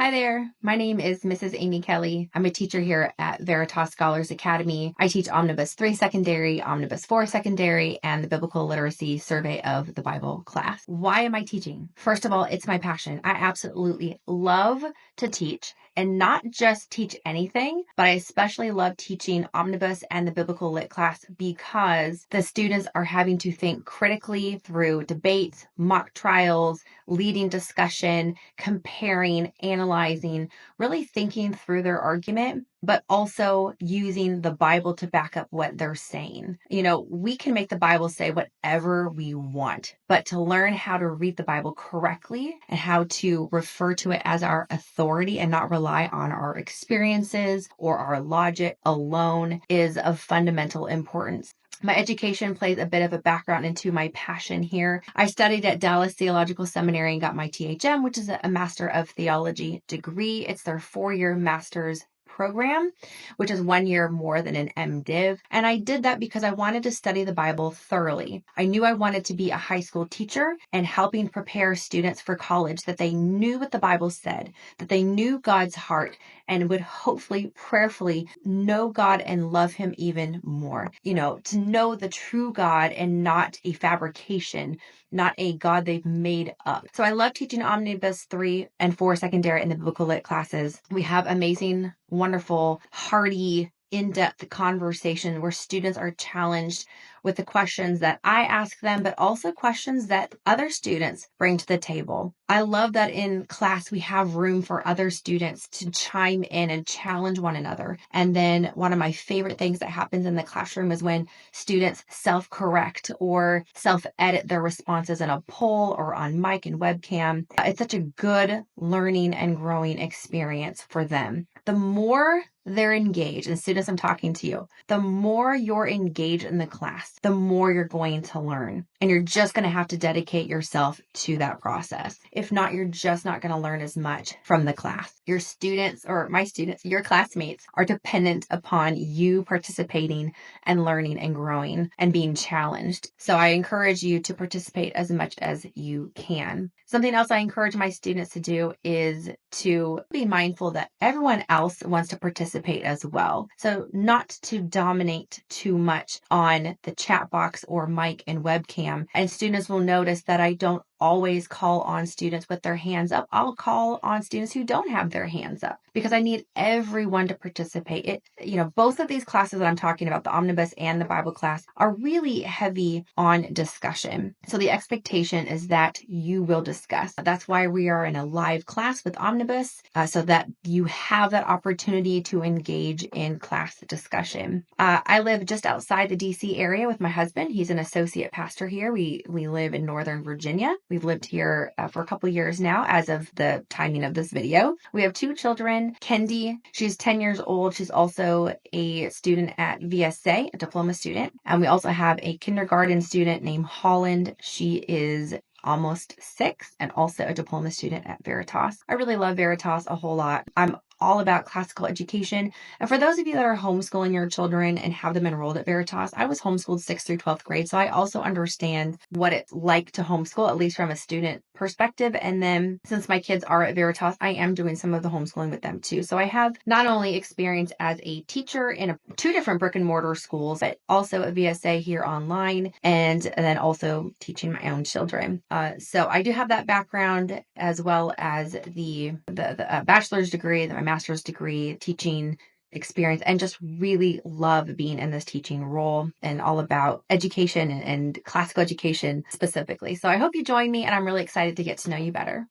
Hi there. My name is Mrs. Amy Kelly. I'm a teacher here at Veritas Scholars Academy. I teach Omnibus 3 secondary, Omnibus 4 secondary, and the Biblical Literacy Survey of the Bible class. Why am I teaching? First of all, it's my passion. I absolutely love to teach, and not just teach anything, but I especially love teaching Omnibus and the Biblical Lit class because the students are having to think critically through debates, mock trials, leading discussion, comparing, analyzing, really thinking through their argument, but also using the Bible to back up what they're saying. We can make the Bible say whatever we want, but to learn how to read the Bible correctly and how to refer to it as our authority and not rely on our experiences or our logic alone is of fundamental importance. My education plays a bit of a background into my passion here. I studied at Dallas Theological Seminary and got my THM, which is a Master of Theology degree. It's their 4-year master's program, which is 1 year more than an MDiv. And I did that because I wanted to study the Bible thoroughly. I knew I wanted to be a high school teacher and helping prepare students for college, that they knew what the Bible said, that they knew God's heart, and would hopefully, prayerfully know God and love him even more. To know the true God and not a fabrication, not a God they've made up. So I love teaching Omnibus 3 and 4 secondary in the Biblical Lit classes. We have amazing, wonderful, hearty, in-depth conversation where students are challenged with the questions that I ask them, but also questions that other students bring to the table. I love that in class we have room for other students to chime in and challenge one another. And then one of my favorite things that happens in the classroom is when students self-correct or self-edit their responses in a poll or on mic and webcam. It's such a good learning and growing experience for them. The more they're engaged, and students, I'm talking to you, the more you're engaged in the class, the more you're going to learn. And you're just going to have to dedicate yourself to that process. If not, you're just not going to learn as much from the class. Your students, or my students, your classmates, are dependent upon you participating and learning and growing and being challenged. So I encourage you to participate as much as you can. Something else I encourage my students to do is to be mindful that everyone else wants to participate as well. So not to dominate too much on the chat box or mic and webcam. And students will notice that I don't always call on students with their hands up. I'll call on students who don't have their hands up because I need everyone to participate. Both of these classes that I'm talking about, the Omnibus and the Bible class, are really heavy on discussion. So the expectation is that you will discuss. That's why we are in a live class with Omnibus, so that you have that opportunity to engage in class discussion. I live just outside the DC area with my husband. He's an associate pastor here. We live in Northern Virginia. We've lived here for a couple years now as of the timing of this video. We have 2 children. Kendi, she's 10 years old. She's also a student at VSA, a diploma student. And we also have a kindergarten student named Holland. She is almost 6 and also a diploma student at Veritas. I really love Veritas a whole lot. I'm all about classical education. And for those of you that are homeschooling your children and have them enrolled at Veritas, I was homeschooled 6th through 12th grade. So I also understand what it's like to homeschool, at least from a student perspective. And then since my kids are at Veritas, I am doing some of the homeschooling with them too. So I have not only experience as a teacher in 2 different brick and mortar schools, but also at VSA here online, and then also teaching my own children. So I do have that background as well as the bachelor's degree, my master's degree, teaching experience, and just really love being in this teaching role and all about education and classical education specifically. So I hope you join me, and I'm really excited to get to know you better.